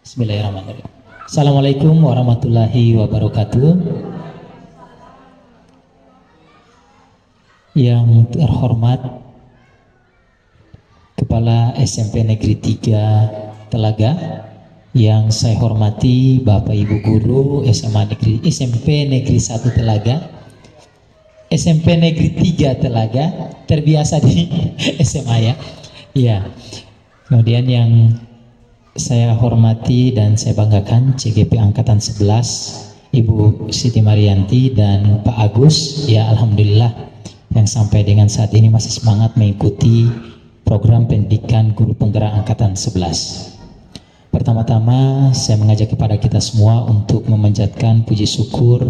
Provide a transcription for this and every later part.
Bismillahirrahmanirrahim. Assalamualaikum warahmatullahi wabarakatuh. Yang terhormat Kepala SMP Negeri 3 Telaga, yang saya hormati Bapak Ibu Guru SMP Negeri 1 Telaga, SMP Negeri 3 Telaga, terbiasa di SMA ya. Iya. Kemudian yang saya hormati dan saya banggakan CGP Angkatan 11 Ibu Siti Marianti dan Pak Agus, ya alhamdulillah yang sampai dengan saat ini masih semangat mengikuti program pendidikan guru penggerak Angkatan 11. Pertama-tama saya mengajak kepada kita semua untuk memanjatkan puji syukur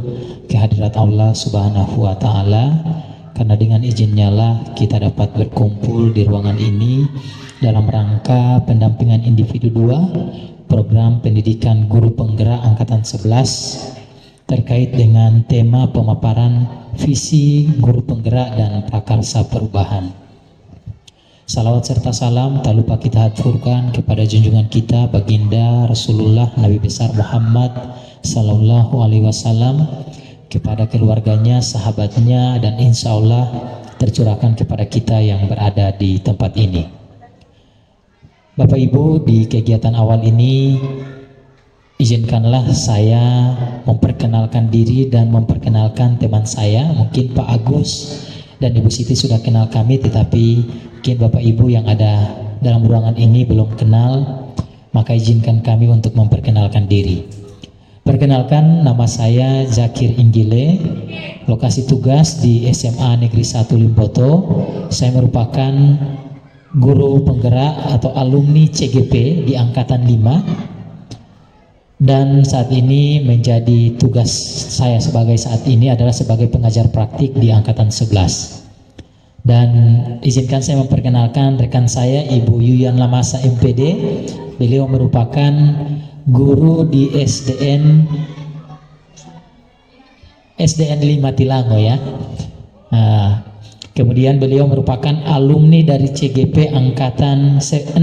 kehadirat Allah Subhanahu wa taala, karena dengan izinnya lah kita dapat berkumpul di ruangan ini dalam rangka pendampingan individu 2 program pendidikan guru penggerak Angkatan 11 terkait dengan tema pemaparan visi guru penggerak dan prakarsa perubahan. Salawat serta salam tak lupa kita haturkan kepada junjungan kita Baginda Rasulullah Nabi besar Muhammad Sallallahu Alaihi Wasallam, kepada keluarganya, sahabatnya, dan insya Allah tercurahkan kepada kita yang berada di tempat ini. Bapak Ibu, di kegiatan awal ini izinkanlah saya memperkenalkan diri dan memperkenalkan teman saya. Mungkin Pak Agus dan Ibu Siti sudah kenal kami, tetapi mungkin Bapak Ibu yang ada dalam ruangan ini belum kenal, maka izinkan kami untuk memperkenalkan diri. Perkenalkan, nama saya Zakir Inggile, lokasi tugas di SMA Negeri 1 Limpoto. Saya merupakan guru penggerak atau alumni CGP di Angkatan 5, dan saat ini menjadi tugas saya saat ini adalah sebagai pengajar praktik di Angkatan 11. Dan izinkan saya memperkenalkan rekan saya Ibu Yuyan Lamasa MPD. Beliau merupakan guru di SDN 5 Tilango ya. Kemudian beliau merupakan alumni dari CGP Angkatan 6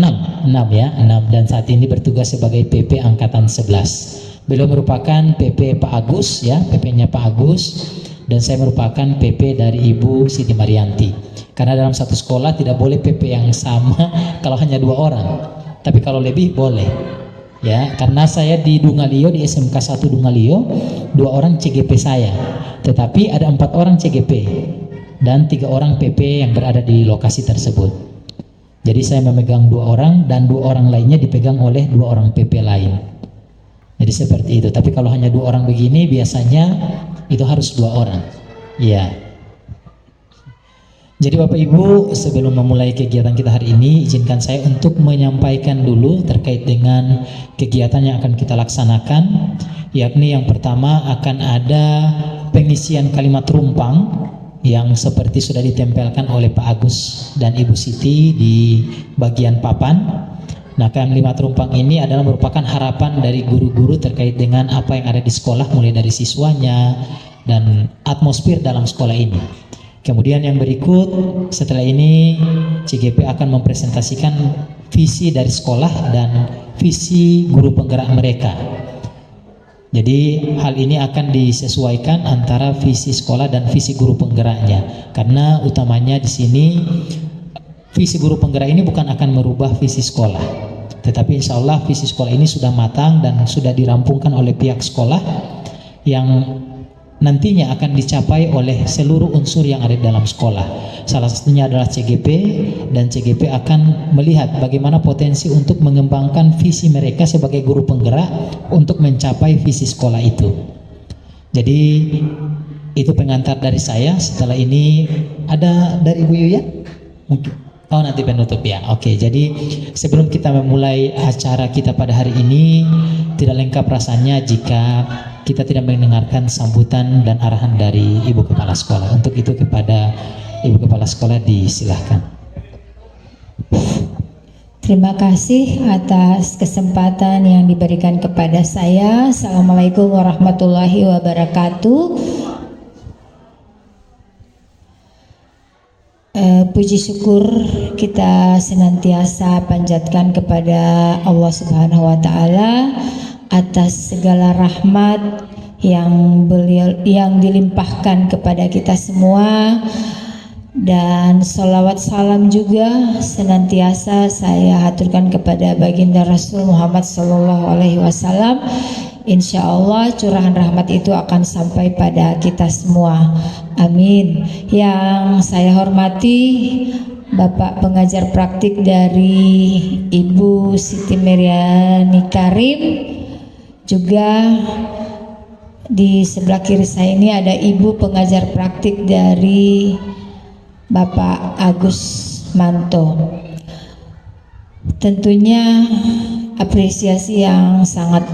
ya, 6, dan saat ini bertugas sebagai PP Angkatan 11. Beliau merupakan PP Pak Agus ya, PP-nya Pak Agus, dan saya merupakan PP dari Ibu Siti Marianti. Karena dalam satu sekolah tidak boleh PP yang sama kalau hanya 2 orang, tapi kalau lebih boleh. Ya, karena saya di Dungalio, di SMK 1 Dungalio, 2 orang CGP saya, tetapi ada 4 orang CGP dan 3 orang PP yang berada di lokasi tersebut. Jadi saya memegang 2 orang dan 2 orang lainnya dipegang oleh 2 orang PP lain. Jadi seperti itu. Tapi kalau hanya 2 orang begini biasanya itu harus 2 orang. Iya. Jadi Bapak Ibu, sebelum memulai kegiatan kita hari ini, izinkan saya untuk menyampaikan dulu terkait dengan kegiatan yang akan kita laksanakan, yakni yang pertama akan ada pengisian kalimat rumpang yang seperti sudah ditempelkan oleh Pak Agus dan Ibu Siti di bagian papan. Nah, kalimat rumpang ini adalah merupakan harapan dari guru-guru terkait dengan apa yang ada di sekolah, mulai dari siswanya dan atmosfer dalam sekolah ini. Kemudian yang berikut, setelah ini CGP akan mempresentasikan visi dari sekolah dan visi guru penggerak mereka. Jadi hal ini akan disesuaikan antara visi sekolah dan visi guru penggeraknya, karena utamanya di sini visi guru penggerak ini bukan akan merubah visi sekolah, tetapi insya Allah visi sekolah ini sudah matang dan sudah dirampungkan oleh pihak sekolah yang nantinya akan dicapai oleh seluruh unsur yang ada dalam sekolah. Salah satunya adalah CGP, dan CGP akan melihat bagaimana potensi untuk mengembangkan visi mereka sebagai guru penggerak untuk mencapai visi sekolah itu. Jadi itu pengantar dari saya. Setelah ini ada dari Ibu Yuya? Mungkin. Oh, nanti penutup ya. Oke, jadi sebelum kita memulai acara kita pada hari ini, tidak lengkap rasanya jika kita tidak mendengarkan sambutan dan arahan dari Ibu Kepala Sekolah. Untuk itu kepada Ibu Kepala Sekolah disilahkan. Terima kasih atas kesempatan yang diberikan kepada saya. Assalamualaikum warahmatullahi wabarakatuh. Puji syukur kita senantiasa panjatkan kepada Allah Subhanahu wa taala atas segala rahmat yang dilimpahkan kepada kita semua, dan sholawat salam juga senantiasa saya haturkan kepada baginda Rasul Muhammad SAW. Insya Allah curahan rahmat itu akan sampai pada kita semua. Amin. Yang saya hormati Bapak pengajar praktik dari Ibu Siti Meriani Karim, juga di sebelah kiri saya ini ada Ibu pengajar praktik dari Bapak Agus Manto. Tentunya apresiasi yang sangat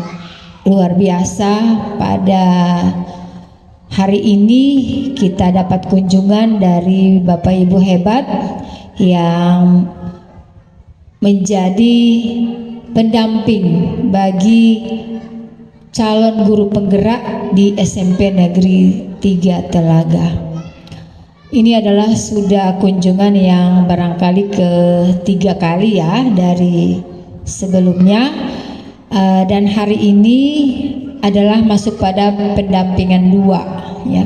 luar biasa pada hari ini kita dapat kunjungan dari Bapak Ibu hebat yang menjadi pendamping bagi calon guru penggerak di SMP Negeri 3 Telaga. Ini adalah sudah kunjungan yang barangkali ketiga kali ya dari sebelumnya. Dan hari ini adalah masuk pada pendampingan 2 ya.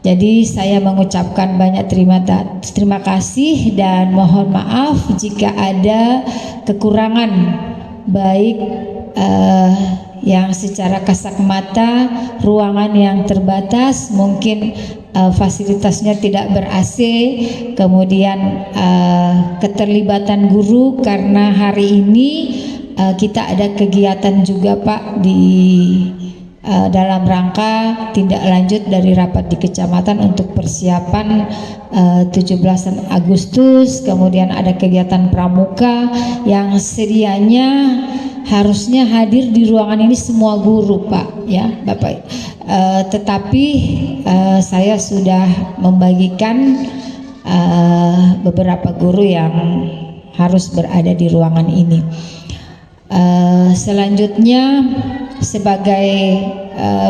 Jadi saya mengucapkan banyak terima kasih dan mohon maaf jika ada kekurangan, baik yang secara kasat mata ruangan yang terbatas, mungkin fasilitasnya tidak ber-AC, kemudian keterlibatan guru karena hari ini kita ada kegiatan juga Pak di dalam rangka tindak lanjut dari rapat di kecamatan untuk persiapan 17 Agustus, kemudian ada kegiatan pramuka yang sedianya harusnya hadir di ruangan ini semua guru Pak ya Bapak, tetapi saya sudah membagikan beberapa guru yang harus berada di ruangan ini. Selanjutnya sebagai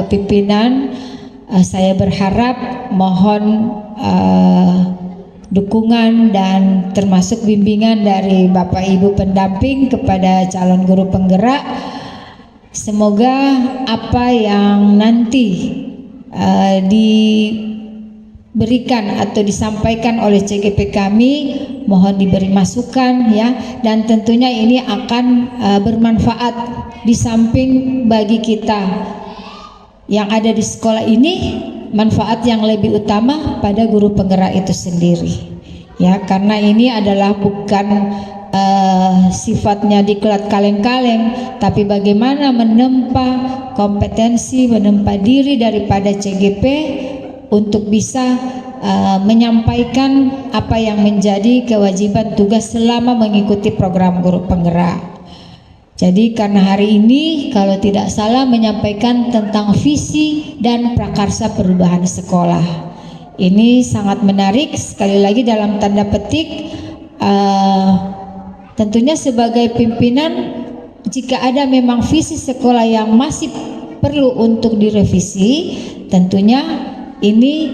pimpinan saya berharap mohon dukungan dan termasuk bimbingan dari Bapak Ibu pendamping kepada calon guru penggerak. Semoga apa yang nanti diberikan atau disampaikan oleh CGP kami mohon diberi masukan ya, dan tentunya ini akan bermanfaat di samping bagi kita yang ada di sekolah ini, manfaat yang lebih utama pada guru penggerak itu sendiri ya, karena ini adalah bukan sifatnya diklat kaleng-kaleng, tapi bagaimana menempa kompetensi, menempa diri daripada CGP untuk bisa menyampaikan apa yang menjadi kewajiban tugas selama mengikuti program guru penggerak. Jadi karena hari ini kalau tidak salah menyampaikan tentang visi dan prakarsa perubahan sekolah. Ini sangat menarik, sekali lagi dalam tanda petik tentunya sebagai pimpinan jika ada memang visi sekolah yang masih perlu untuk direvisi, tentunya ini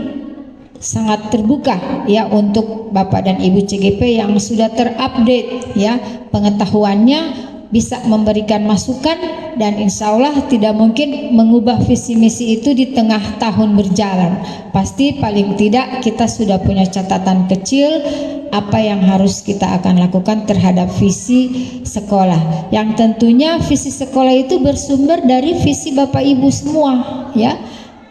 sangat terbuka ya untuk Bapak dan Ibu CGP yang sudah terupdate ya pengetahuannya, bisa memberikan masukan, dan insya Allah tidak mungkin mengubah visi misi itu di tengah tahun berjalan. Pasti paling tidak kita sudah punya catatan kecil apa yang harus kita akan lakukan terhadap visi sekolah, yang tentunya visi sekolah itu bersumber dari visi Bapak Ibu semua ya.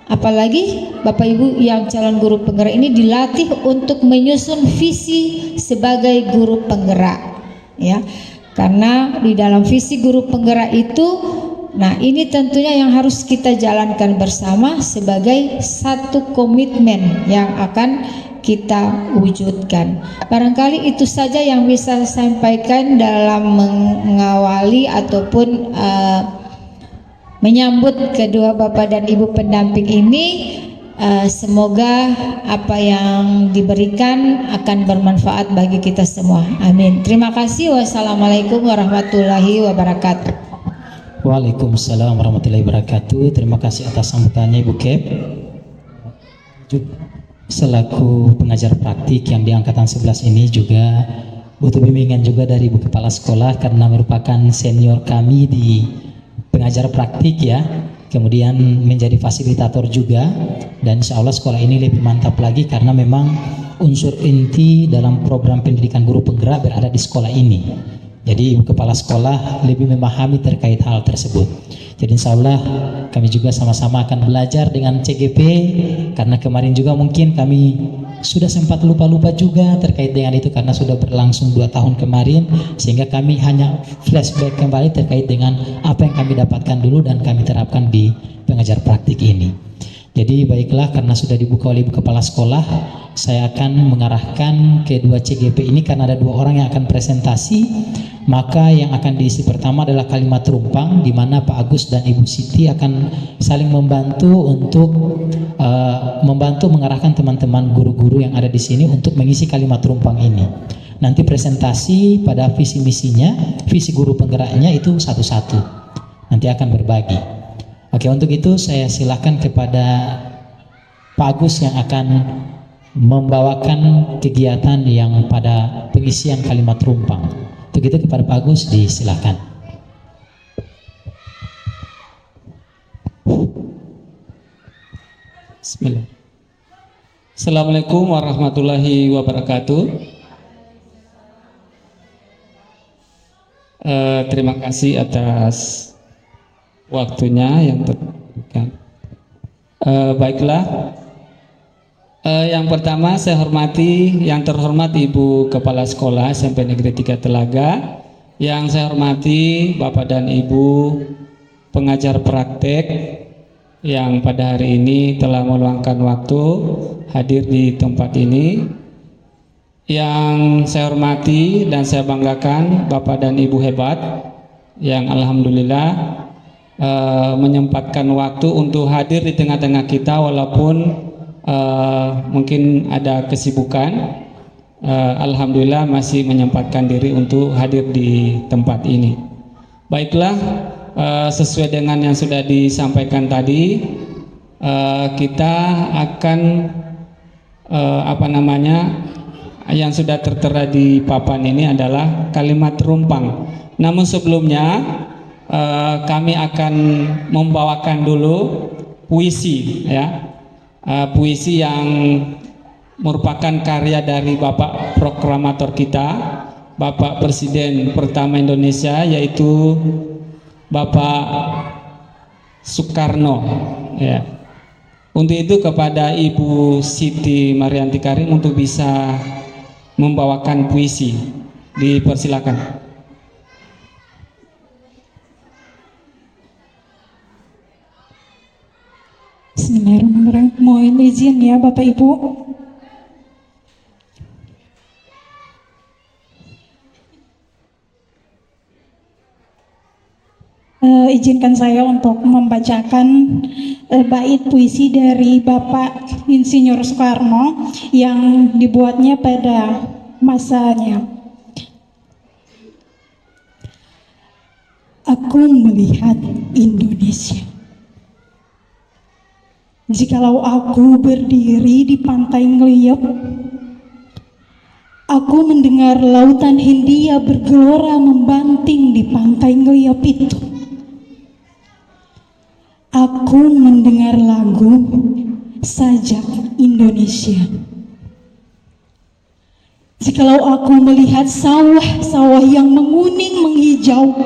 Apalagi Bapak Ibu yang calon guru penggerak ini dilatih untuk menyusun visi sebagai guru penggerak ya. Karena di dalam visi guru penggerak itu, nah ini tentunya yang harus kita jalankan bersama sebagai satu komitmen yang akan kita wujudkan. Barangkali itu saja yang bisa saya sampaikan dalam mengawali ataupun menyambut kedua Bapak dan Ibu pendamping ini. Semoga apa yang diberikan akan bermanfaat bagi kita semua. Amin. Terima kasih. Wassalamualaikum warahmatullahi wabarakatuh. Waalaikumsalam warahmatullahi wabarakatuh. Terima kasih atas sambutannya Ibu Kep. selaku pengajar praktik yang di angkatan 11 ini juga butuh bimbingan juga dari Ibu Kepala Sekolah karena merupakan senior kami di pengajar praktik ya, kemudian menjadi fasilitator juga, dan insya Allah sekolah ini lebih mantap lagi karena memang unsur inti dalam program pendidikan guru penggerak berada di sekolah ini. Jadi Ibu Kepala Sekolah lebih memahami terkait hal tersebut. Jadi insya Allah kami juga sama-sama akan belajar dengan CGP, karena kemarin juga mungkin kami sudah sempat lupa-lupa juga terkait dengan itu karena sudah berlangsung 2 tahun kemarin, sehingga kami hanya flashback kembali terkait dengan apa yang kami dapatkan dulu dan kami terapkan di pengajar praktik ini. Jadi baiklah, karena sudah dibuka oleh Ibu Kepala Sekolah, saya akan mengarahkan kedua CGP ini karena ada 2 orang yang akan presentasi. Maka yang akan diisi pertama adalah kalimat rumpang, di mana Pak Agus dan Ibu Siti akan saling membantu untuk membantu mengarahkan teman-teman guru-guru yang ada di sini untuk mengisi kalimat rumpang ini. Nanti presentasi pada visi misinya, visi guru penggeraknya itu satu-satu. Nanti akan berbagi. Oke, untuk itu saya silakan kepada Pak Agus yang akan membawakan kegiatan yang pada pengisian kalimat rumpang. Untuk itu kepada Pak Agus disilakan. Bismillah. Assalamualaikum warahmatullahi wabarakatuh. Terima kasih atas waktunya yang terberikan. Baiklah, yang pertama saya hormati yang terhormat Ibu Kepala Sekolah SMP Negeri 3 Telaga, yang saya hormati Bapak dan Ibu pengajar praktek yang pada hari ini telah meluangkan waktu hadir di tempat ini. Yang saya hormati dan saya banggakan Bapak dan Ibu hebat yang alhamdulillah menyempatkan waktu untuk hadir di tengah-tengah kita walaupun mungkin ada kesibukan. Alhamdulillah masih menyempatkan diri untuk hadir di tempat ini. Baiklah, sesuai dengan yang sudah disampaikan tadi, kita akan yang sudah tertera di papan ini adalah kalimat rumpang. Namun sebelumnya kami akan membawakan dulu puisi ya. Puisi yang merupakan karya dari Bapak Proklamator kita, Bapak Presiden pertama Indonesia, yaitu Bapak Soekarno ya. Untuk itu kepada Ibu Siti Marianti Karim untuk bisa membawakan puisi, dipersilakan. Bismillahirrahmanirrahim. Mohon izin ya Bapak Ibu. Izinkan saya untuk membacakan bait puisi dari Bapak Insinyur Soekarno yang dibuatnya pada masanya. Aku melihat Indonesia. Jikalau aku berdiri di pantai ngeliat, aku mendengar lautan Hindia bergelora membanting di pantai ngeliat itu. Aku mendengar lagu sajak Indonesia. Jikalau aku melihat sawah-sawah yang menguning menghijau,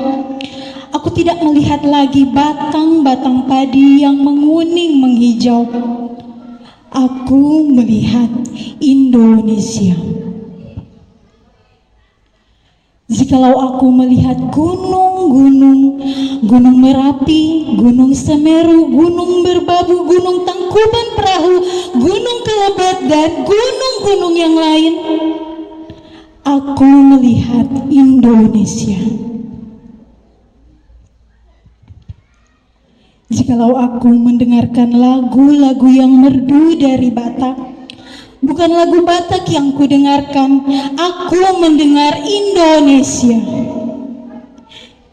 aku tidak melihat lagi batang-batang padi yang menguning menghijau. Aku melihat Indonesia. Jikalau aku melihat gunung-gunung, Gunung Merapi, Gunung Semeru, Gunung Merbabu, Gunung Tangkuban Perahu, Gunung Kelebat, dan gunung-gunung yang lain, aku melihat Indonesia. Jikalau aku mendengarkan lagu-lagu yang merdu dari Batak, bukan lagu Batak yang kudengarkan, aku mendengar Indonesia.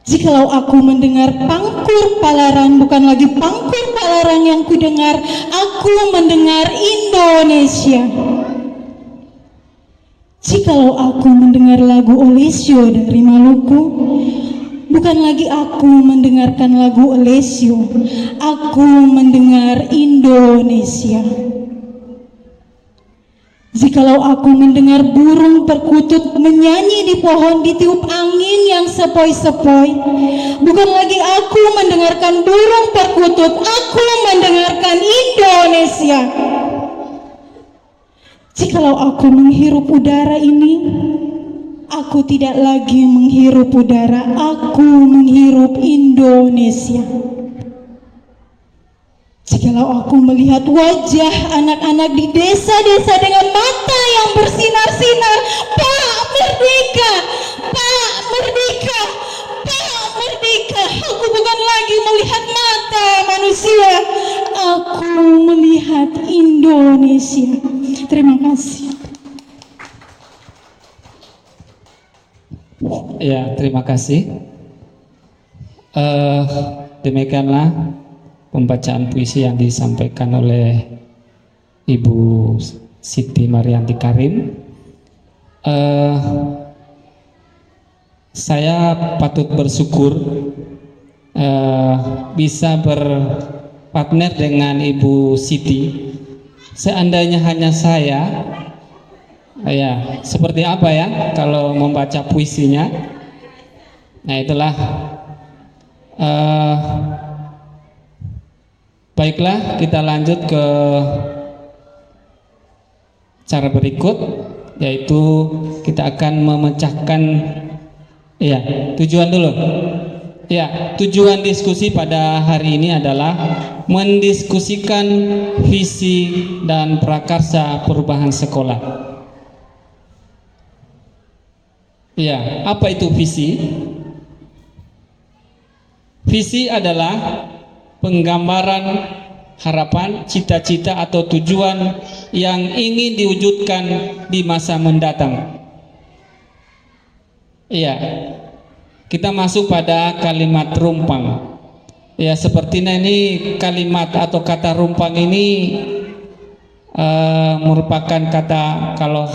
Jikalau aku mendengar pangkur palaran, bukan lagi pangkur palaran yang kudengar, aku mendengar Indonesia. Jikalau aku mendengar lagu Olesio dari Maluku, bukan lagi aku mendengarkan lagu Olesio, aku mendengar Indonesia. Jikalau aku mendengar burung perkutut menyanyi di pohon ditiup angin yang sepoi-sepoi, bukan lagi aku mendengarkan burung perkutut, aku mendengarkan Indonesia. Jikalau aku menghirup udara ini, aku tidak lagi menghirup udara, aku menghirup Indonesia. Jikalau aku melihat wajah anak-anak di desa-desa dengan mata yang bersinar-sinar, Pak Merdeka, Pak Merdeka, Pak Merdeka, aku bukan lagi melihat mata manusia, aku melihat Indonesia. Terima kasih. Ya, terima kasih. Demikianlah pembacaan puisi yang disampaikan oleh Ibu Siti Marianti Karim. Saya patut bersyukur bisa berpartner dengan Ibu Siti. Seandainya hanya saya, ya seperti apa ya kalau membaca puisinya. Nah itulah. Baiklah, kita lanjut ke cara berikut, yaitu kita akan memecahkan tujuan dulu. Ya, tujuan diskusi pada hari ini adalah mendiskusikan visi dan prakarsa perubahan sekolah. Ya, apa itu visi? Visi adalah penggambaran harapan, cita-cita atau tujuan yang ingin diwujudkan di masa mendatang. Iya, kita masuk pada kalimat rumpang. Ya, sepertinya ini kalimat atau kata rumpang ini merupakan kata, kalau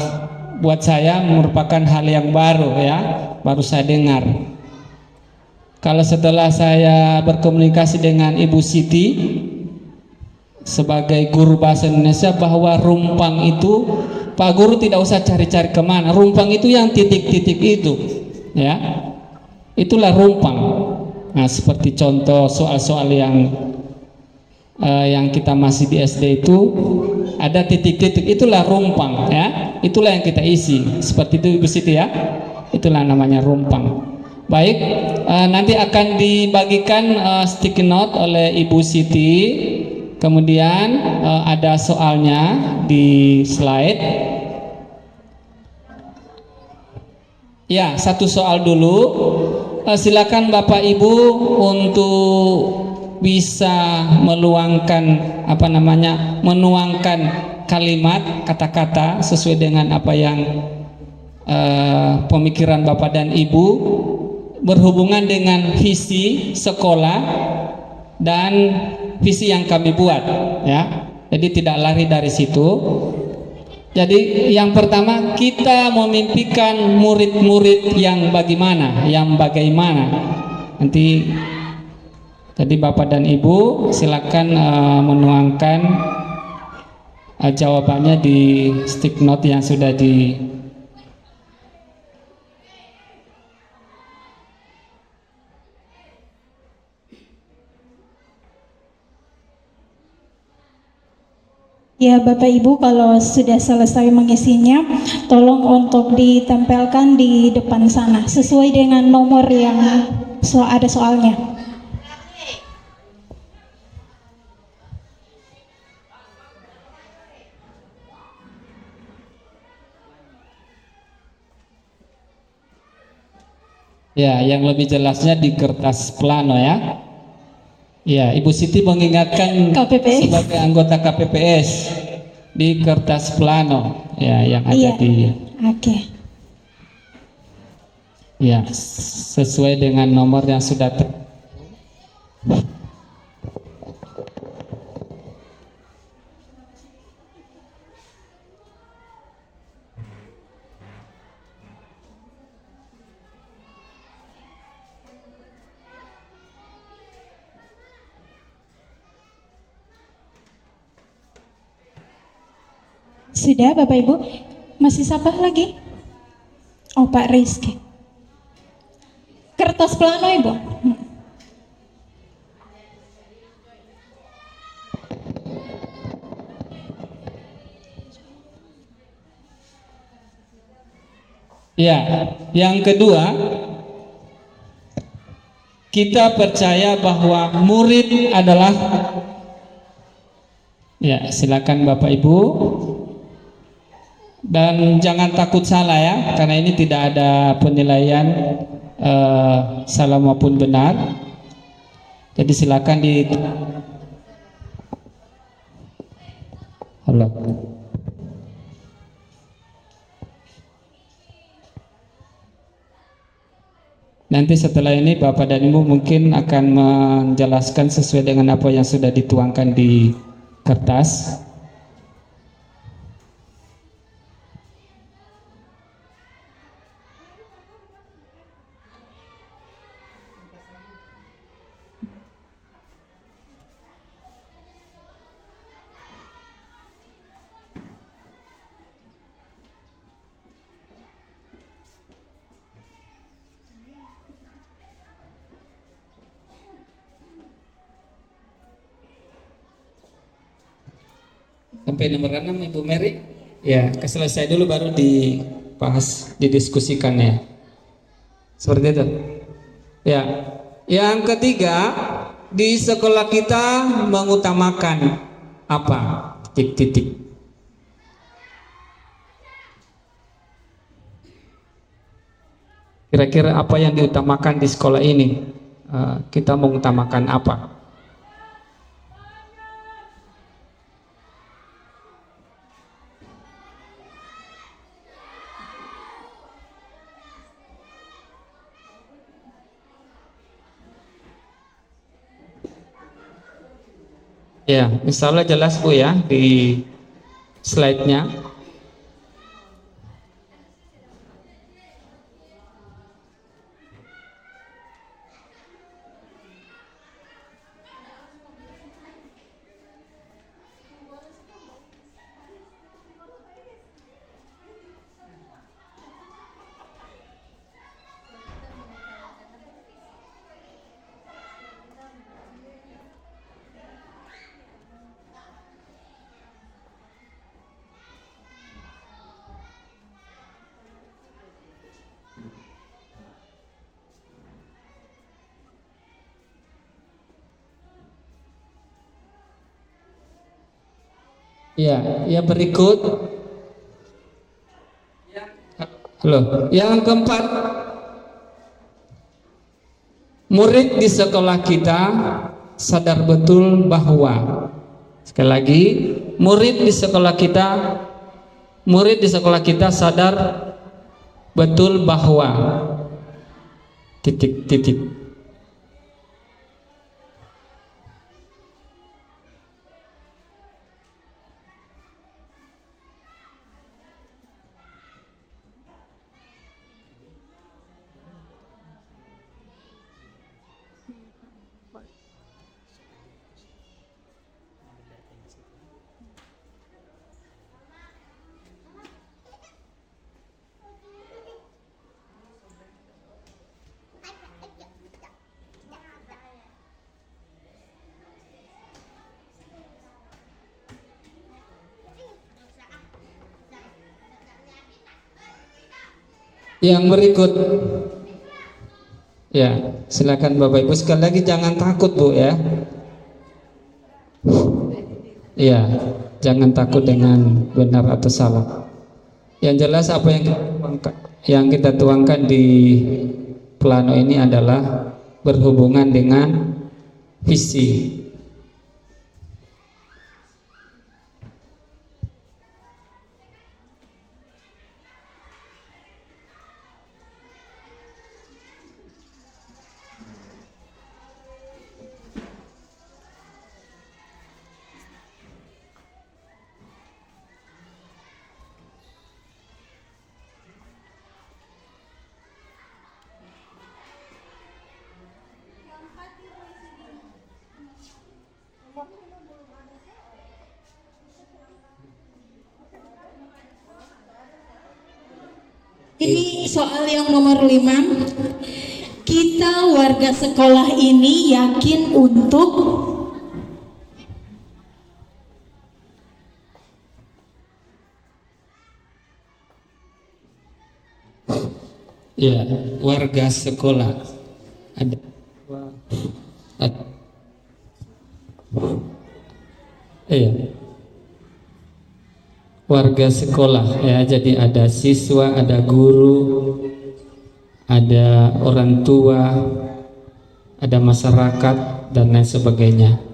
buat saya merupakan hal yang baru ya, baru saya dengar. Kalau setelah saya berkomunikasi dengan Ibu Siti sebagai guru bahasa Indonesia bahwa rumpang itu, Pak Guru tidak usah cari-cari kemana, rumpang itu yang titik-titik itu ya, itulah rumpang. Nah seperti contoh soal-soal yang kita masih di SD itu ada titik-titik, itulah rumpang ya, itulah yang kita isi. Seperti itu Ibu Siti ya, itulah namanya rumpang. Baik, nanti akan dibagikan sticky note oleh Ibu Siti. Kemudian ada soalnya di slide. Ya, satu soal dulu. Silakan Bapak Ibu untuk bisa menuangkan kalimat, kata-kata sesuai dengan apa yang pemikiran Bapak dan Ibu berhubungan dengan visi sekolah dan visi yang kami buat ya. Jadi tidak lari dari situ. Jadi yang pertama, kita memimpikan murid-murid yang bagaimana, nanti jadi Bapak dan Ibu silakan menuangkan jawabannya di stick note yang sudah di Ya Bapak Ibu, kalau sudah selesai mengisinya, tolong untuk ditempelkan di depan sana sesuai dengan nomor yang ada soalnya. Ya, yang lebih jelasnya di kertas plano ya. Ya, Ibu Siti mengingatkan KPPS. sebagai anggota KPPS di kertas plano ya yang ada Iya. di. Oke. Ya, sesuai dengan nomor yang sudah Sudah Bapak Ibu? Masih siapa lagi? Oh Pak Rizky. Kertas plano Ibu. Ya, yang kedua, kita percaya bahwa murid adalah, ya silakan Bapak Ibu, dan jangan takut salah ya, karena ini tidak ada penilaian salah maupun benar. Jadi silakan di Halo. Nanti setelah ini Bapak dan Ibu mungkin akan menjelaskan sesuai dengan apa yang sudah dituangkan di kertas. Sampai nomor 6 Ibu Mary. Ya, selesai dulu baru dibahas, didiskusikan ya. Seperti itu. Ya. Yang ketiga, di sekolah kita mengutamakan apa? Titik-titik. Kira-kira apa yang diutamakan di sekolah ini? Kita mengutamakan apa? Ya, misalnya jelas Bu ya di slide-nya. Ya, yang berikut. Halo. Yang keempat, murid di sekolah kita sadar betul bahwa, sekali lagi, murid di sekolah kita sadar betul bahwa titik-titik. Yang berikut, ya silakan Bapak Ibu, sekali lagi jangan takut Bu ya. Ya, jangan takut dengan benar atau salah. Yang jelas apa yang kita tuangkan di plano ini adalah berhubungan dengan visi. Ini soal yang nomor 5. Kita warga sekolah ini yakin untuk Ya, warga sekolah. Ada. Iya. Warga sekolah ya, jadi ada siswa, ada guru, ada orang tua, ada masyarakat dan lain sebagainya.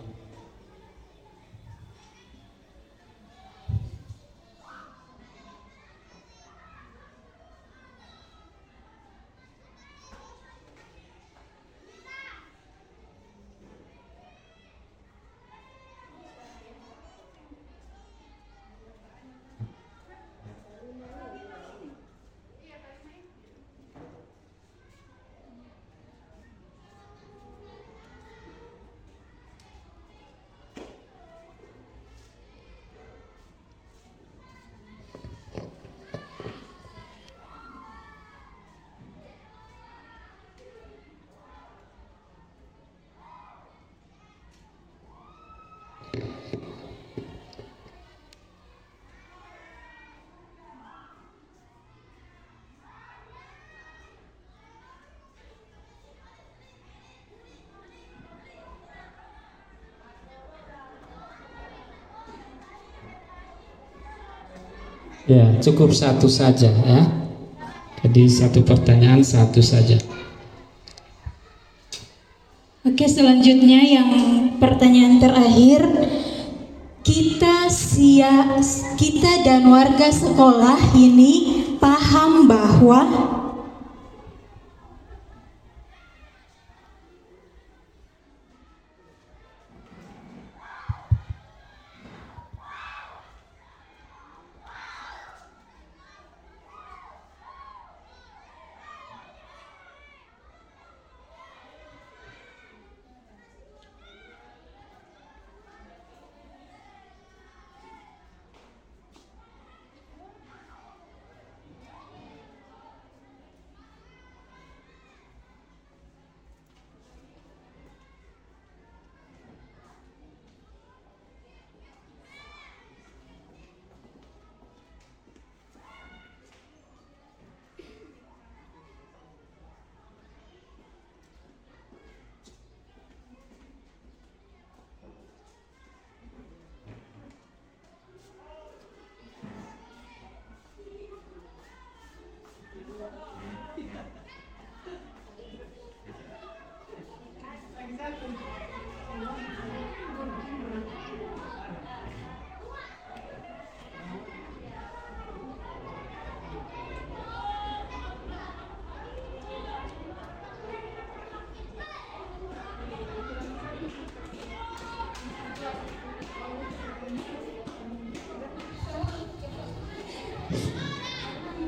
Ya, cukup satu saja ya. Jadi satu pertanyaan satu saja. Oke, selanjutnya yang pertanyaan terakhir. Kita dan warga sekolah ini paham bahwa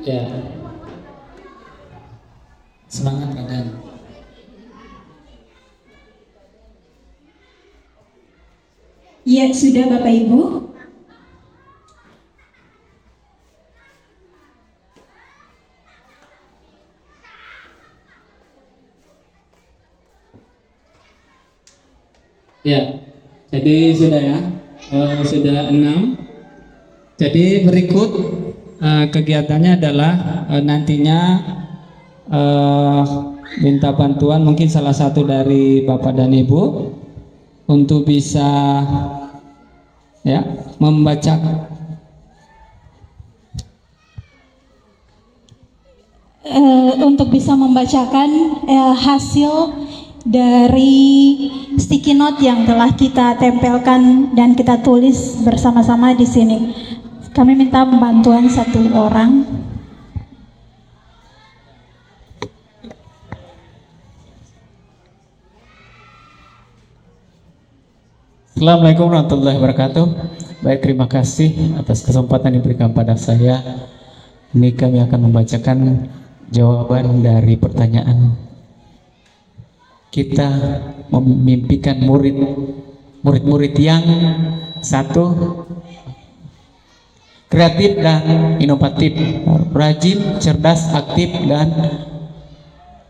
Ya. Semangat Raden. ya sudah Bapak Ibu. Ya, jadi sudah ya, sudah 6. Jadi berikut kegiatannya adalah nantinya minta bantuan mungkin salah satu dari Bapak dan Ibu untuk bisa ya membaca Untuk bisa membacakan hasil dari sticky note yang telah kita tempelkan dan kita tulis bersama-sama di sini. Kami minta bantuan satu orang. Assalamualaikum warahmatullahi wabarakatuh. Baik, terima kasih atas kesempatan diberikan pada saya. Ini kami akan membacakan jawaban dari pertanyaan. Kita memimpikan murid murid-murid yang satu, kreatif dan inovatif, rajin, cerdas, aktif, dan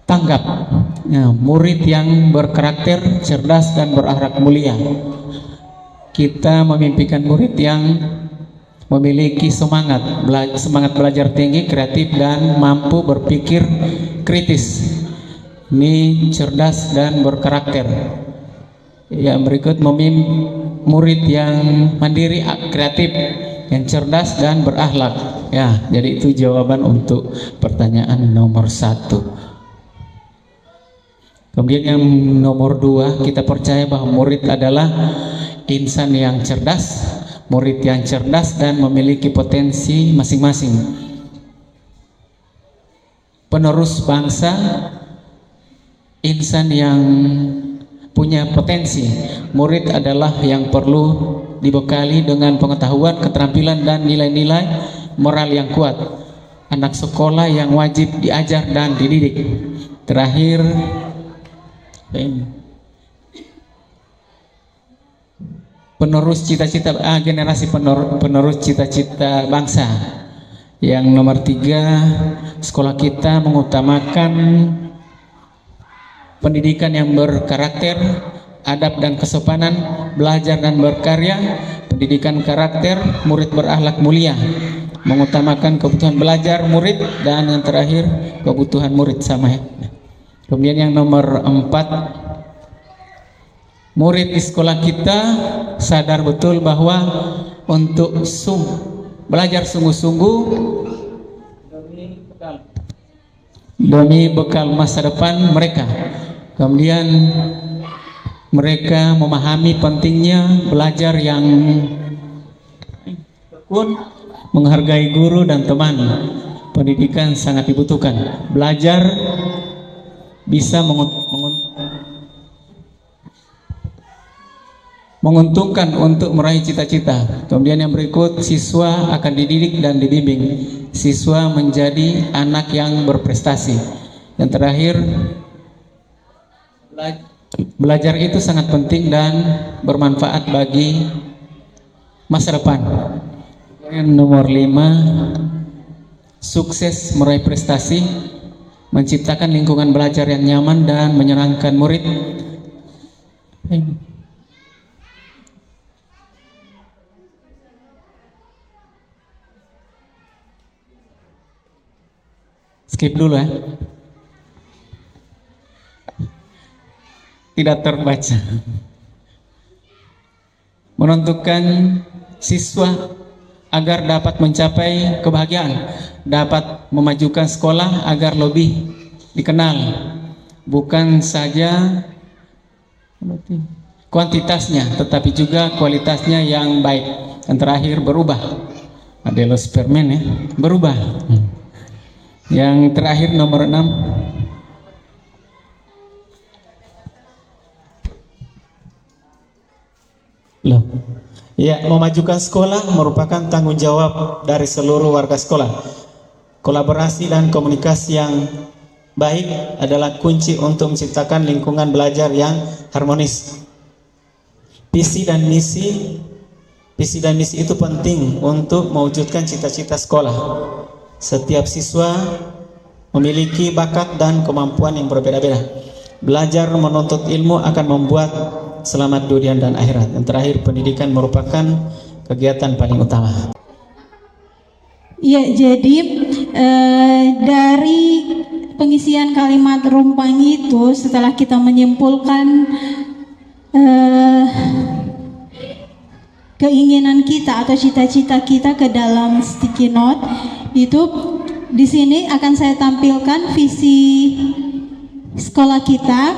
tanggap. Nah, murid yang berkarakter, cerdas, dan berakhlak mulia. Kita memimpikan murid yang memiliki semangat belajar tinggi, kreatif, dan mampu berpikir kritis. Ini cerdas dan berkarakter. Yang berikut murid yang mandiri, kreatif, yang cerdas dan berakhlak. Ya, jadi itu jawaban untuk pertanyaan nomor 1. Kemudian yang nomor 2, kita percaya bahwa murid adalah insan yang cerdas, murid yang cerdas dan memiliki potensi masing-masing. Penerus bangsa, insan yang punya potensi. Murid adalah yang perlu dibekali dengan pengetahuan, keterampilan, dan nilai-nilai moral yang kuat. Anak sekolah yang wajib diajar dan dididik. Terakhir, penerus cita-cita generasi penerus cita-cita bangsa. Yang nomor 3, sekolah kita mengutamakan pendidikan yang berkarakter, adab dan kesopanan, belajar dan berkarya, pendidikan karakter, murid berakhlak mulia, mengutamakan kebutuhan belajar murid, dan yang terakhir kebutuhan murid sama ya. Kemudian yang nomor 4, murid di sekolah kita sadar betul bahwa untuk belajar sungguh-sungguh demi bekal masa depan mereka. Kemudian mereka memahami pentingnya belajar yang tekun, menghargai guru dan teman. Pendidikan sangat dibutuhkan. Belajar bisa menguntungkan untuk meraih cita-cita. Kemudian yang berikut, siswa akan dididik dan dibimbing. Siswa menjadi anak yang berprestasi. Yang terakhir, belajar itu sangat penting dan bermanfaat bagi masa depan. Yang nomor 5, sukses meraih prestasi, menciptakan lingkungan belajar yang nyaman dan menyenangkan murid. Skip dulu ya. Tidak terbaca. Menentukan siswa agar dapat mencapai kebahagiaan, dapat memajukan sekolah agar lebih dikenal, bukan saja kuantitasnya tetapi juga kualitasnya yang baik. Dan terakhir, berubah. Ada Superman ya, berubah. Yang terakhir nomor 6, memajukan sekolah merupakan tanggung jawab dari seluruh warga sekolah. Kolaborasi dan komunikasi yang baik adalah kunci untuk menciptakan lingkungan belajar yang harmonis. Visi dan misi itu penting untuk mewujudkan cita-cita sekolah. Setiap siswa memiliki bakat dan kemampuan yang berbeda-beda. Belajar menuntut ilmu akan membuat selamat dunia dan akhirat. Yang terakhir, pendidikan merupakan kegiatan paling utama. Ya, jadi dari pengisian kalimat rumpang itu, setelah kita menyimpulkan keinginan kita atau cita-cita kita ke dalam sticky note, itu di sini akan saya tampilkan visi sekolah kita.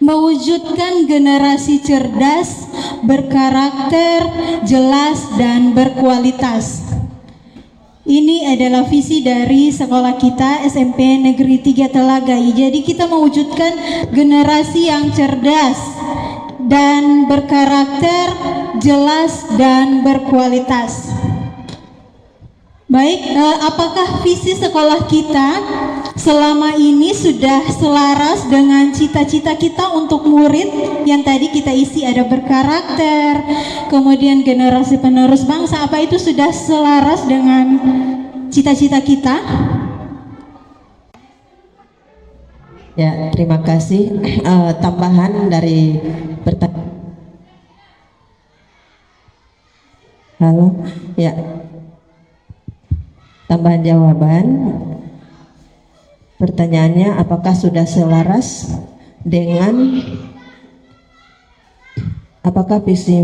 Mewujudkan generasi cerdas, berkarakter, jelas, dan berkualitas. Ini adalah visi dari sekolah kita, SMP Negeri 3 Telaga. Jadi kita mewujudkan generasi yang cerdas dan berkarakter, jelas, dan berkualitas. Baik, apakah visi sekolah kita selama ini sudah selaras dengan cita-cita kita untuk murid yang tadi kita isi ada berkarakter, kemudian generasi penerus bangsa, apa itu sudah selaras dengan cita-cita kita? Ya, terima kasih. Tambahan dari pertanyaan. Halo, ya. Tambahan jawaban. Pertanyaannya, apakah sudah selaras dengan apakah visi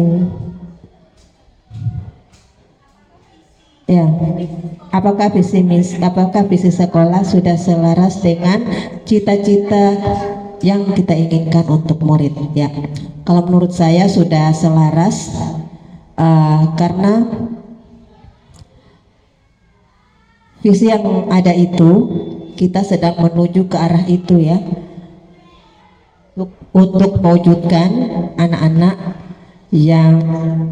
sekolah sudah selaras dengan cita-cita yang kita inginkan untuk murid? Ya, kalau menurut saya sudah selaras, karena visi yang ada itu kita sedang menuju ke arah itu ya, untuk mewujudkan anak-anak yang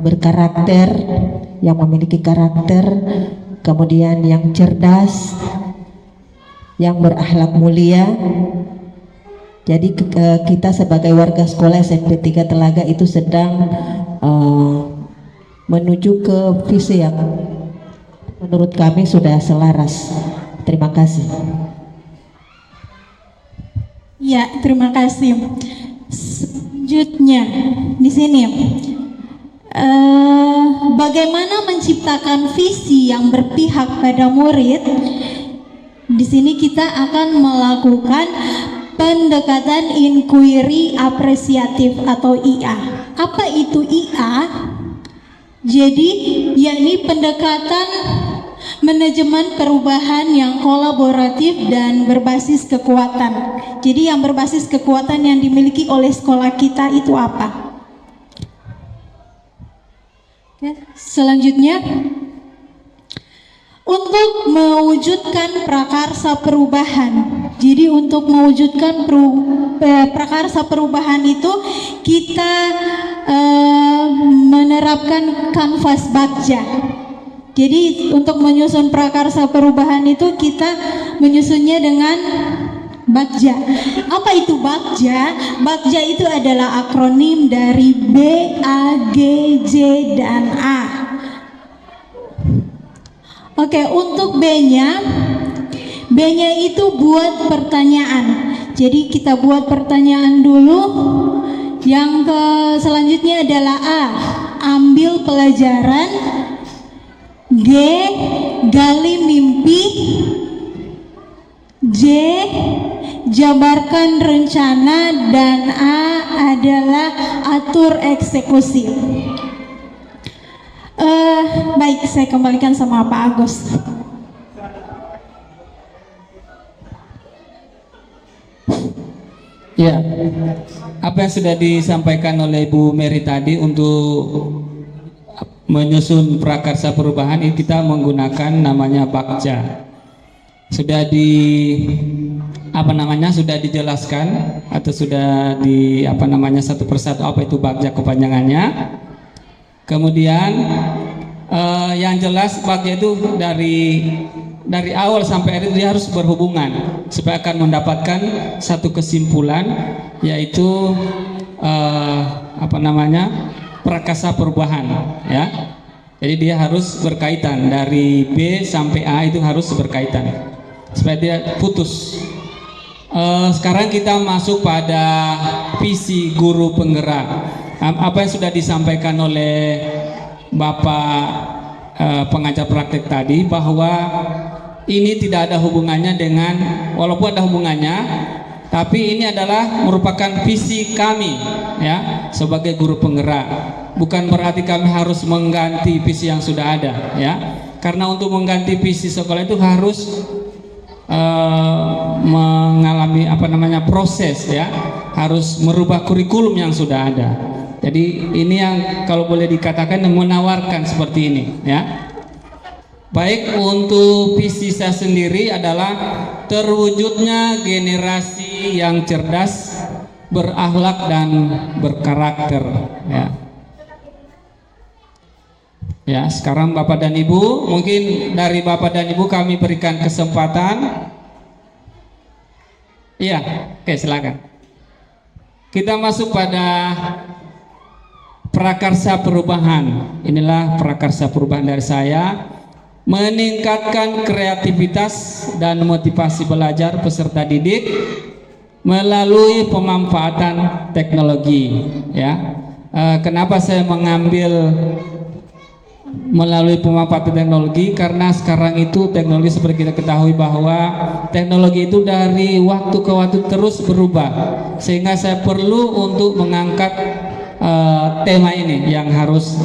berkarakter, yang memiliki karakter, kemudian yang cerdas, yang berakhlak mulia. Jadi kita sebagai warga sekolah SMP 3 Telaga itu sedang menuju ke visi yang menurut kami sudah selaras. Terima kasih. Ya, terima kasih. Selanjutnya di sini, bagaimana menciptakan visi yang berpihak pada murid? Di sini kita akan melakukan pendekatan inquiry apresiatif atau IA. Apa itu IA? Jadi, yakni pendekatan manajemen perubahan yang kolaboratif dan berbasis kekuatan. Jadi yang berbasis kekuatan yang dimiliki oleh sekolah kita itu apa? Oke, selanjutnya, untuk mewujudkan prakarsa perubahan. Jadi untuk mewujudkan prakarsa perubahan itu kita menerapkan kanvas Bagja. Jadi untuk menyusun prakarsa perubahan itu kita menyusunnya dengan Bagja. Apa itu Bagja? Bagja itu adalah akronim dari B, A, G, J, dan A. Oke, untuk B-nya itu buat pertanyaan. Jadi kita buat pertanyaan dulu. Yang selanjutnya adalah A, ambil pelajaran. G, gali mimpi. J, jabarkan rencana. Dan A adalah atur eksekusi. Baik, saya kembalikan sama Pak Agus. Ya, apa yang sudah disampaikan oleh Bu Mary tadi untuk menyusun prakarsa perubahan ini kita menggunakan namanya Bagja. Sudah sudah dijelaskan atau sudah satu persatu apa itu Bagja kepanjangannya. Kemudian yang jelas Bagja itu dari awal sampai akhir dia harus berhubungan supaya akan mendapatkan satu kesimpulan, yaitu prakarsa perubahan ya. Jadi dia harus berkaitan dari B sampai A, itu harus berkaitan supaya dia putus. Sekarang kita masuk pada visi guru penggerak. Apa yang sudah disampaikan oleh Bapak pengajar praktek tadi, bahwa ini tidak ada hubungannya dengan, walaupun ada hubungannya, tapi ini adalah merupakan visi kami ya sebagai guru penggerak. Bukan berarti kami harus mengganti visi yang sudah ada ya. Karena untuk mengganti visi sekolah itu harus mengalami proses ya, harus merubah kurikulum yang sudah ada. Jadi ini yang kalau boleh dikatakan menawarkan seperti ini ya. Baik, untuk visi saya sendiri adalah terwujudnya generasi yang cerdas, berakhlak dan berkarakter ya. Ya, sekarang Bapak dan Ibu, mungkin dari Bapak dan Ibu kami berikan kesempatan. Iya, oke, silakan. Kita masuk pada prakarsa perubahan. Inilah prakarsa perubahan dari saya. Meningkatkan kreativitas dan motivasi belajar peserta didik melalui pemanfaatan teknologi. Ya, kenapa saya mengambil melalui pemanfaatan teknologi? Karena sekarang itu teknologi seperti kita ketahui bahwa teknologi itu dari waktu ke waktu terus berubah, sehingga saya perlu untuk mengangkat tema ini yang harus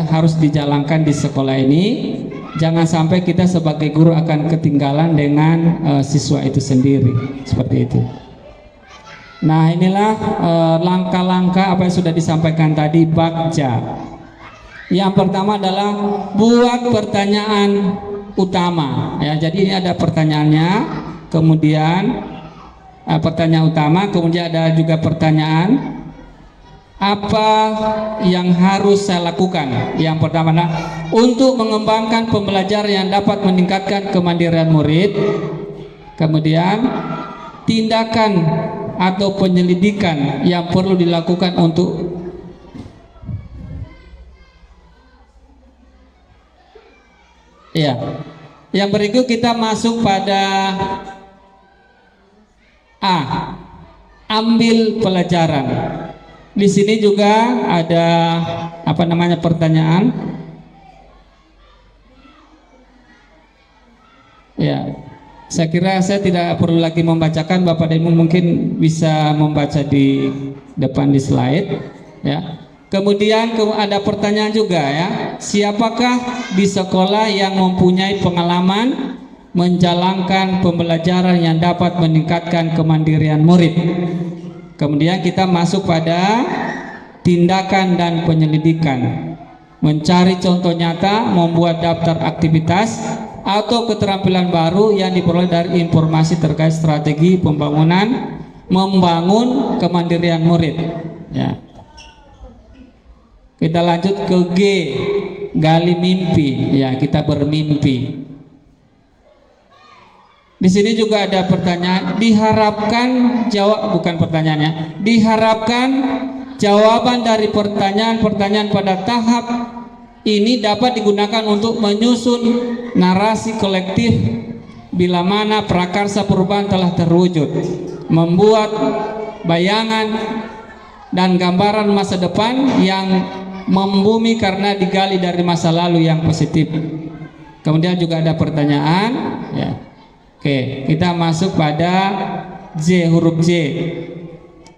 harus dijalankan di sekolah ini. Jangan sampai kita sebagai guru akan ketinggalan dengan siswa itu sendiri, seperti itu. Nah, inilah langkah-langkah apa yang sudah disampaikan tadi Bagja. Yang pertama adalah buat pertanyaan utama. Ya, jadi ini ada pertanyaannya, kemudian pertanyaan utama, kemudian ada juga pertanyaan apa yang harus saya lakukan. Yang pertama adalah untuk mengembangkan pembelajaran yang dapat meningkatkan kemandirian murid. Kemudian tindakan atau penyelidikan yang perlu dilakukan untuk yang berikut kita masuk pada A, ambil pelajaran. Di sini juga ada pertanyaan. Ya, saya kira saya tidak perlu lagi membacakan, Bapak dan Ibu mungkin bisa membaca di depan di slide. Ya. Kemudian ada pertanyaan juga ya, siapakah di sekolah yang mempunyai pengalaman menjalankan pembelajaran yang dapat meningkatkan kemandirian murid? Kemudian kita masuk pada tindakan dan penyelidikan, mencari contoh nyata, membuat daftar aktivitas atau keterampilan baru yang diperoleh dari informasi terkait strategi pembangunan membangun kemandirian murid. Ya. Kita lanjut ke G, gali mimpi. Ya, kita bermimpi. Di sini juga ada pertanyaan, diharapkan diharapkan jawaban dari pertanyaan-pertanyaan pada tahap ini dapat digunakan untuk menyusun narasi kolektif bila mana prakarsa perubahan telah terwujud, membuat bayangan dan gambaran masa depan yang membumi karena digali dari masa lalu yang positif. Kemudian juga ada pertanyaan, ya. Oke, kita masuk pada J, huruf J.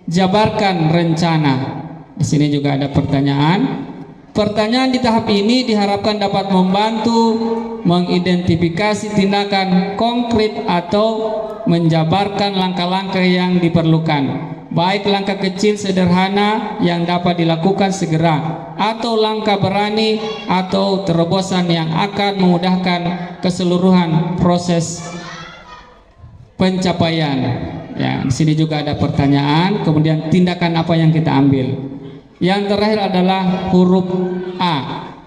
Jabarkan rencana. Di sini juga ada pertanyaan. Pertanyaan di tahap ini diharapkan dapat membantu mengidentifikasi tindakan konkret atau menjabarkan langkah-langkah yang diperlukan, baik langkah kecil sederhana yang dapat dilakukan segera atau langkah berani atau terobosan yang akan memudahkan keseluruhan proses pencapaian. Ya, di sini juga ada pertanyaan, kemudian tindakan apa yang kita ambil. Yang terakhir adalah huruf A,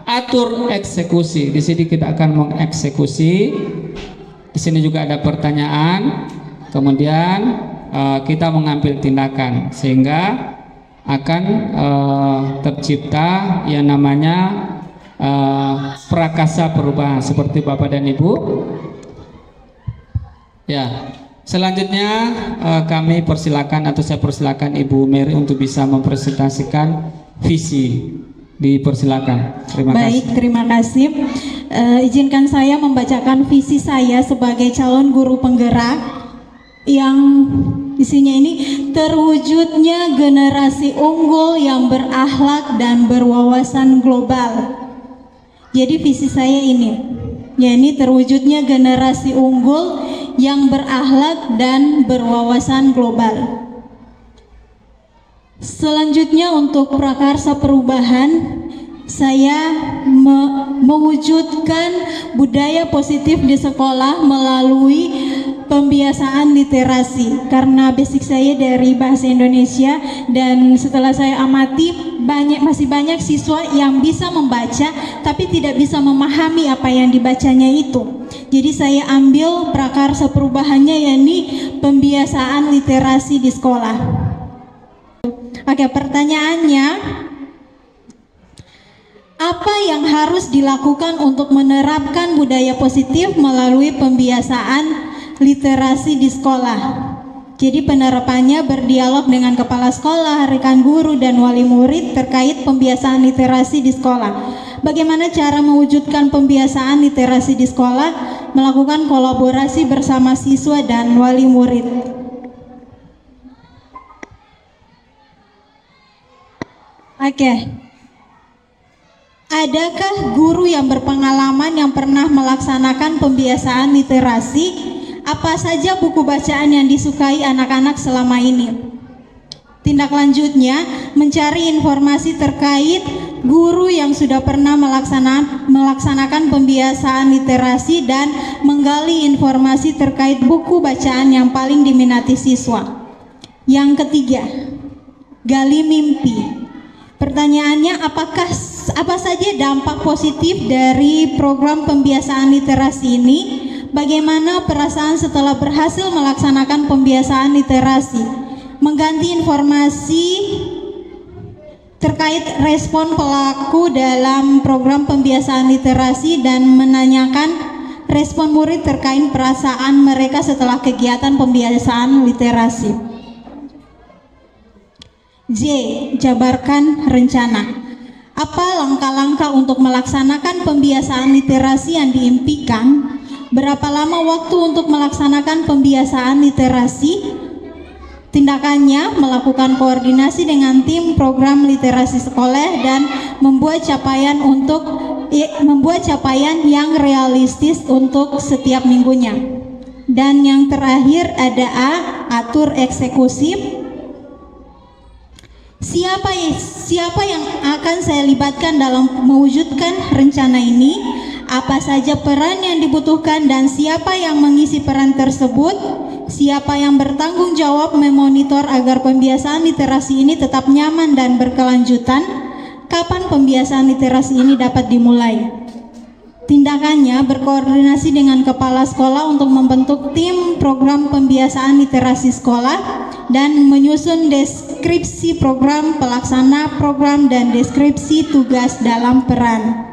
atur eksekusi. Di sini kita akan mengeksekusi. Di sini juga ada pertanyaan, kemudian kita mengambil tindakan sehingga akan tercipta yang namanya prakarsa perubahan seperti Bapak dan Ibu. Ya, selanjutnya kami persilakan atau saya persilakan Ibu Mary untuk bisa mempresentasikan visi. Dipersilakan. Terima kasih. Baik, terima kasih. Izinkan saya membacakan visi saya sebagai calon guru penggerak yang isinya ini terwujudnya generasi unggul yang berakhlak dan berwawasan global. Jadi visi saya ini, yakni terwujudnya generasi unggul yang berakhlak dan berwawasan global. Selanjutnya untuk prakarsa perubahan, saya mewujudkan budaya positif di sekolah melalui pembiasaan literasi. Karena basic saya dari bahasa Indonesia dan setelah saya amati masih banyak siswa yang bisa membaca tapi tidak bisa memahami apa yang dibacanya itu. Jadi saya ambil prakarsa perubahannya, yakni pembiasaan literasi di sekolah. Oke, pertanyaannya, apa yang harus dilakukan untuk menerapkan budaya positif melalui pembiasaan literasi di sekolah? Jadi penerapannya berdialog dengan kepala sekolah, rekan guru, dan wali murid terkait pembiasaan literasi di sekolah. Bagaimana cara mewujudkan pembiasaan literasi di sekolah? Melakukan kolaborasi bersama siswa dan wali murid. Oke. Adakah guru yang berpengalaman yang pernah melaksanakan pembiasaan literasi? Apa saja buku bacaan yang disukai anak-anak selama ini? Tindak lanjutnya, mencari informasi terkait guru yang sudah pernah melaksanakan pembiasaan literasi dan menggali informasi terkait buku bacaan yang paling diminati siswa. Yang ketiga, gali mimpi. Pertanyaannya, apa saja dampak positif dari program pembiasaan literasi ini? Bagaimana perasaan setelah berhasil melaksanakan pembiasaan literasi? Mengganti informasi terkait respon pelaku dalam program pembiasaan literasi dan menanyakan respon murid terkait perasaan mereka setelah kegiatan pembiasaan literasi. J. Jabarkan rencana. Apa langkah-langkah untuk melaksanakan pembiasaan literasi yang diimpikan? Berapa lama waktu untuk melaksanakan pembiasaan literasi? Tindakannya melakukan koordinasi dengan tim program literasi sekolah dan membuat capaian yang realistis untuk setiap minggunya. Dan yang terakhir ada A. Atur eksekusi. Siapa yang akan saya libatkan dalam mewujudkan rencana ini? Apa saja peran yang dibutuhkan dan siapa yang mengisi peran tersebut? Siapa yang bertanggung jawab memonitor agar pembiasaan literasi ini tetap nyaman dan berkelanjutan? Kapan pembiasaan literasi ini dapat dimulai? Tindakannya berkoordinasi dengan kepala sekolah untuk membentuk tim program pembiasaan literasi sekolah dan menyusun deskripsi program, pelaksana program, dan deskripsi tugas dalam peran.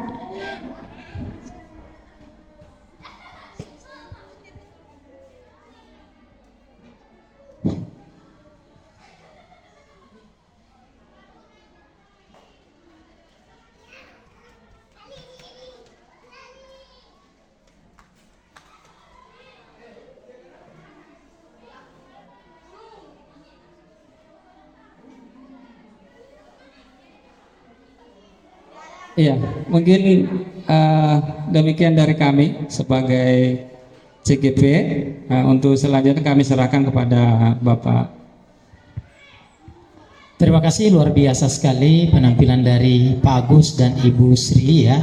Iya, mungkin demikian dari kami sebagai CGP. Untuk selanjutnya kami serahkan kepada Bapak. Terima kasih, luar biasa sekali penampilan dari Pak Agus dan Ibu Sri ya.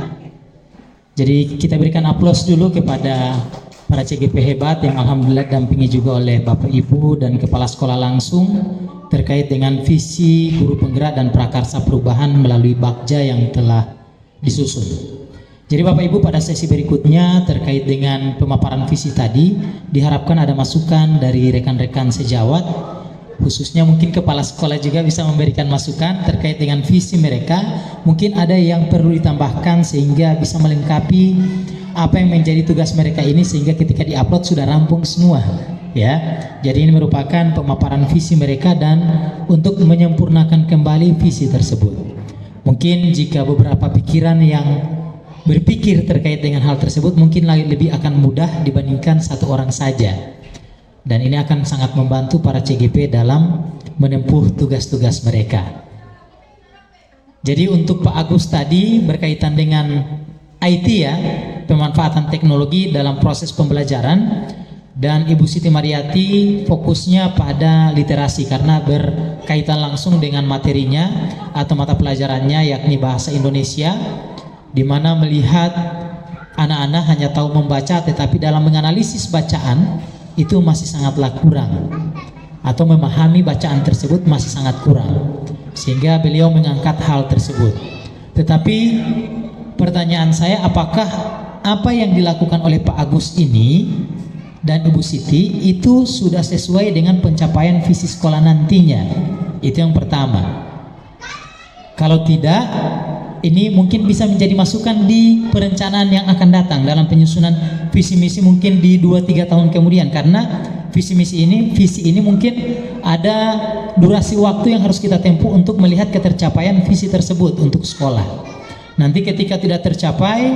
Jadi kita berikan aplaus dulu kepada para CGP hebat yang alhamdulillah dampingi juga oleh Bapak Ibu dan Kepala Sekolah langsung terkait dengan visi guru penggerak dan prakarsa perubahan melalui Bakja yang telah disusun. Jadi Bapak Ibu, pada sesi berikutnya terkait dengan pemaparan visi tadi diharapkan ada masukan dari rekan-rekan sejawat, khususnya mungkin kepala sekolah juga bisa memberikan masukan terkait dengan visi mereka. Mungkin ada yang perlu ditambahkan sehingga bisa melengkapi apa yang menjadi tugas mereka ini sehingga ketika diupload sudah rampung semua ya. Jadi ini merupakan pemaparan visi mereka dan untuk menyempurnakan kembali visi tersebut. Mungkin jika beberapa pikiran yang berpikir terkait dengan hal tersebut mungkin lebih akan mudah dibandingkan satu orang saja. Dan ini akan sangat membantu para CGP dalam menempuh tugas-tugas mereka. Jadi untuk Pak Agus tadi berkaitan dengan IT ya, pemanfaatan teknologi dalam proses pembelajaran, dan Ibu Siti Mariati fokusnya pada literasi karena berkaitan langsung dengan materinya atau mata pelajarannya yakni bahasa Indonesia, di mana melihat anak-anak hanya tahu membaca tetapi dalam menganalisis bacaan itu masih sangatlah kurang, atau memahami bacaan tersebut masih sangat kurang. sehingga beliau mengangkat hal tersebut. Tetapi pertanyaan saya, apakah apa yang dilakukan oleh Pak Agus ini dan Ibu Siti itu sudah sesuai dengan pencapaian visi sekolah nantinya? Itu yang pertama. Kalau tidak, ini mungkin bisa menjadi masukan di perencanaan yang akan datang dalam penyusunan visi misi mungkin di 2-3 tahun kemudian, karena visi ini mungkin ada durasi waktu yang harus kita tempuh untuk melihat ketercapaian visi tersebut untuk sekolah. Nanti ketika tidak tercapai,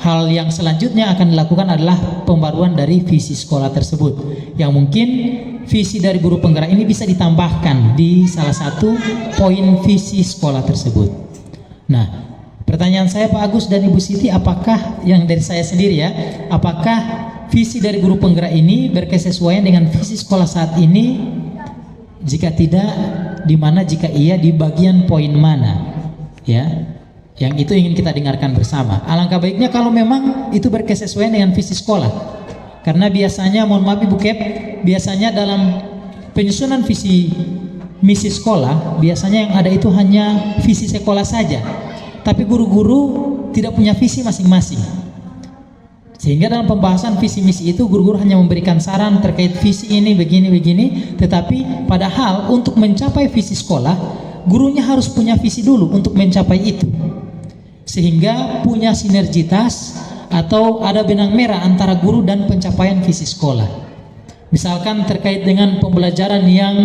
hal yang selanjutnya akan dilakukan adalah pembaruan dari visi sekolah tersebut, yang mungkin visi dari guru penggerak ini bisa ditambahkan di salah satu poin visi sekolah tersebut. Nah, pertanyaan saya Pak Agus dan Ibu Siti, apakah yang dari saya sendiri ya, apakah visi dari guru penggerak ini berkesesuaian dengan visi sekolah saat ini? Jika tidak, di mana? Jika iya, di bagian poin mana? Ya, yang itu ingin kita dengarkan bersama. Alangkah baiknya kalau memang itu berkesesuaian dengan visi sekolah, karena biasanya, mohon maaf Ibu Kep, biasanya dalam penyusunan visi misi sekolah, biasanya yang ada itu hanya visi sekolah saja, tapi guru-guru tidak punya visi masing-masing. Sehingga dalam pembahasan visi misi itu guru-guru hanya memberikan saran terkait visi ini begini, tetapi padahal untuk mencapai visi sekolah, gurunya harus punya visi dulu untuk mencapai itu, sehingga punya sinergitas atau ada benang merah antara guru dan pencapaian visi sekolah. Misalkan terkait dengan pembelajaran yang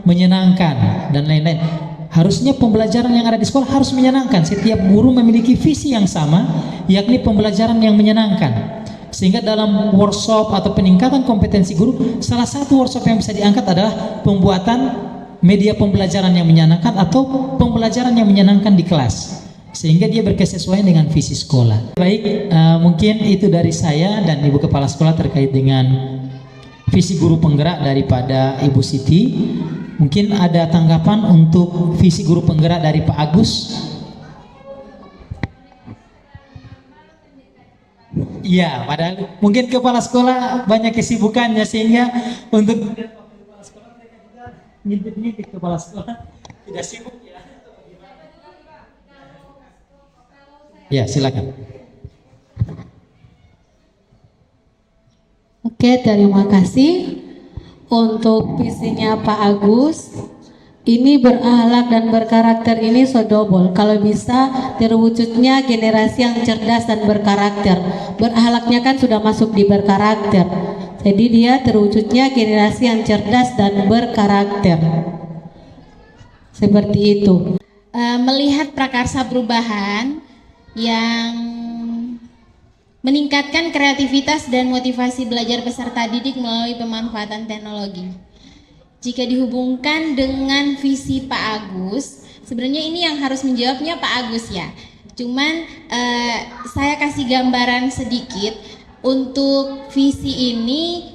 menyenangkan dan lain-lain, harusnya pembelajaran yang ada di sekolah harus menyenangkan. Setiap guru memiliki visi yang sama, yakni pembelajaran yang menyenangkan. Sehingga dalam workshop atau peningkatan kompetensi guru, salah satu workshop yang bisa diangkat adalah pembuatan media pembelajaran yang menyenangkan atau pembelajaran yang menyenangkan di kelas, sehingga dia berkesesuaian dengan visi sekolah. Baik, mungkin itu dari saya dan Ibu Kepala Sekolah terkait dengan visi guru penggerak daripada Ibu Siti. Mungkin ada tanggapan untuk visi guru penggerak dari Pak Agus? Iya, padahal mungkin kepala sekolah banyak kesibukannya, sehingga untuk kepala sekolah mereka juga ngintip-ngintip kepala sekolah tidak sibuk ya. Ya, silakan. Oke, terima kasih. Untuk visinya Pak Agus, ini berakhlak dan berkarakter ini sodobol. Kalau bisa terwujudnya generasi yang cerdas dan berkarakter. Berakhlaknya kan sudah masuk di berkarakter. Jadi dia terwujudnya generasi yang cerdas dan berkarakter. Seperti itu. Melihat prakarsa perubahan yang meningkatkan kreativitas dan motivasi belajar peserta didik melalui pemanfaatan teknologi. Jika dihubungkan dengan visi Pak Agus, sebenarnya ini yang harus menjawabnya Pak Agus ya. Cuman saya kasih gambaran sedikit. Untuk visi ini,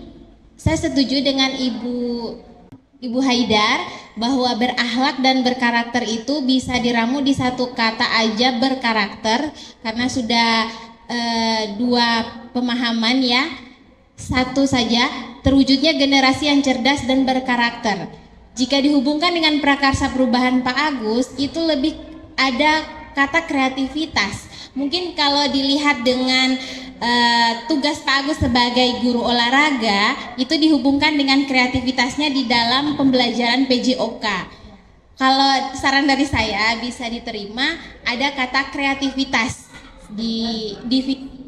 saya setuju dengan Ibu Haidar bahwa berakhlak dan berkarakter itu bisa diramu di satu kata aja, berkarakter, karena sudah dua pemahaman ya. Satu saja, terwujudnya generasi yang cerdas dan berkarakter. Jika dihubungkan dengan prakarsa perubahan Pak Agus, itu lebih ada kata kreativitas. Mungkin kalau dilihat dengan tugas Pak Agus sebagai guru olahraga, itu dihubungkan dengan kreativitasnya di dalam pembelajaran PJOK. Kalau saran dari saya bisa diterima, ada kata kreativitas di visinya.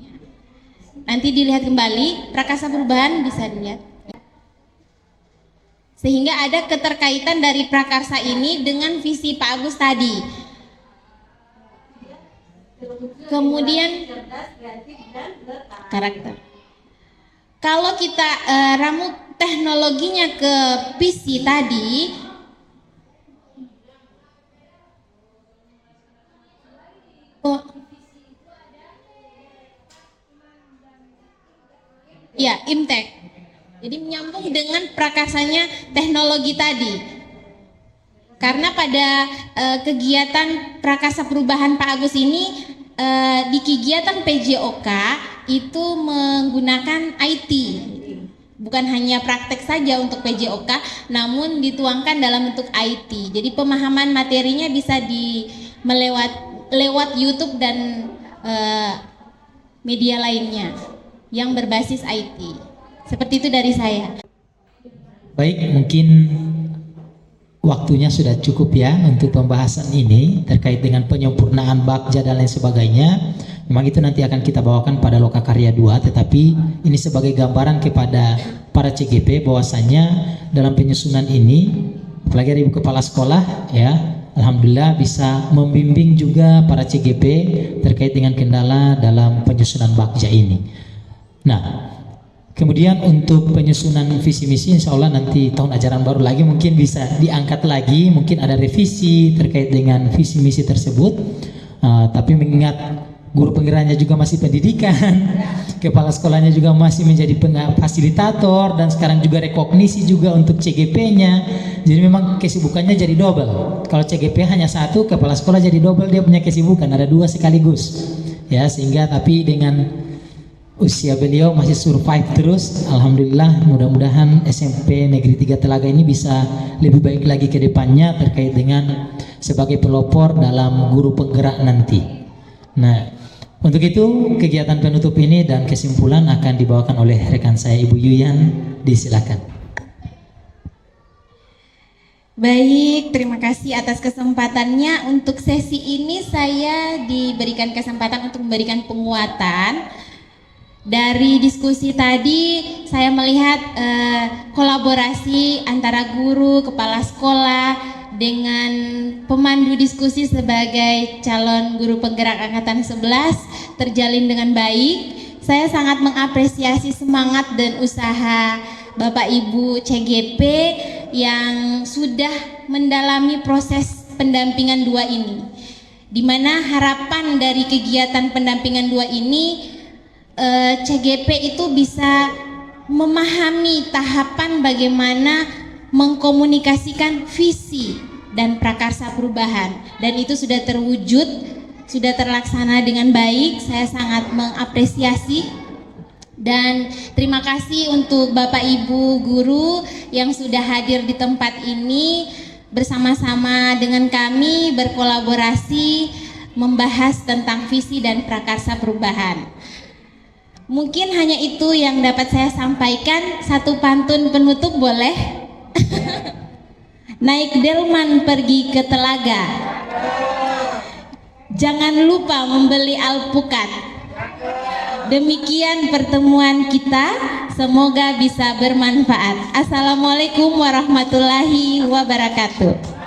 Nanti dilihat kembali, prakarsa perubahan bisa dilihat. Sehingga ada keterkaitan dari prakarsa ini dengan visi Pak Agus tadi. Kemudian karakter. Kalau kita ramu teknologinya ke visi tadi, ya, Imtek. Jadi menyambung dengan prakarsanya teknologi tadi. Karena pada kegiatan prakarsa perubahan Pak Agus ini, di kegiatan PJOK itu menggunakan IT. bukan hanya praktek saja untuk PJOK, namun dituangkan dalam bentuk IT. Jadi pemahaman materinya bisa lewat YouTube dan media lainnya yang berbasis IT. Seperti itu dari saya. Baik, mungkin waktunya sudah cukup ya untuk pembahasan ini terkait dengan penyempurnaan Bagja dan lain sebagainya. Memang itu nanti akan kita bawakan pada Lokakarya 2, tetapi ini sebagai gambaran kepada para CGP bahwasannya dalam penyusunan ini, apalagi dari Ibu Kepala Sekolah ya, alhamdulillah bisa membimbing juga para CGP terkait dengan kendala dalam penyusunan Bagja ini. Nah, kemudian untuk penyusunan visi misi, insya Allah nanti tahun ajaran baru lagi mungkin bisa diangkat lagi, mungkin ada revisi terkait dengan visi misi tersebut. Tapi mengingat guru penggeraknya juga masih pendidikan, kepala sekolahnya juga masih menjadi fasilitator, dan sekarang juga rekognisi juga untuk CGP-nya. Jadi memang kesibukannya jadi double. Kalau CGP hanya satu, kepala sekolah jadi double, dia punya kesibukan, ada dua sekaligus. Ya, sehingga tapi dengan usia beliau masih survive terus, alhamdulillah. Mudah-mudahan SMP Negeri 3 Telaga ini bisa lebih baik lagi ke depannya terkait dengan sebagai pelopor dalam guru penggerak nanti. Nah, untuk itu kegiatan penutup ini dan kesimpulan akan dibawakan oleh rekan saya Ibu Yuyan. Disilakan. Baik, terima kasih atas kesempatannya. Untuk sesi ini saya diberikan kesempatan untuk memberikan penguatan. Dari diskusi tadi saya melihat kolaborasi antara guru, kepala sekolah dengan pemandu diskusi sebagai calon guru penggerak angkatan 11 terjalin dengan baik. Saya sangat mengapresiasi semangat dan usaha Bapak Ibu CGP yang sudah mendalami proses pendampingan 2 ini, di mana harapan dari kegiatan pendampingan 2 ini CGP itu bisa memahami tahapan bagaimana mengkomunikasikan visi dan prakarsa perubahan, dan itu sudah terwujud, sudah terlaksana dengan baik. Saya sangat mengapresiasi dan terima kasih untuk Bapak Ibu guru yang sudah hadir di tempat ini bersama-sama dengan kami berkolaborasi membahas tentang visi dan prakarsa perubahan. Mungkin hanya itu yang dapat saya sampaikan. Satu pantun penutup boleh? Naik delman pergi ke telaga, jangan lupa membeli alpukat. Demikian pertemuan kita, semoga bisa bermanfaat. Assalamualaikum warahmatullahi wabarakatuh.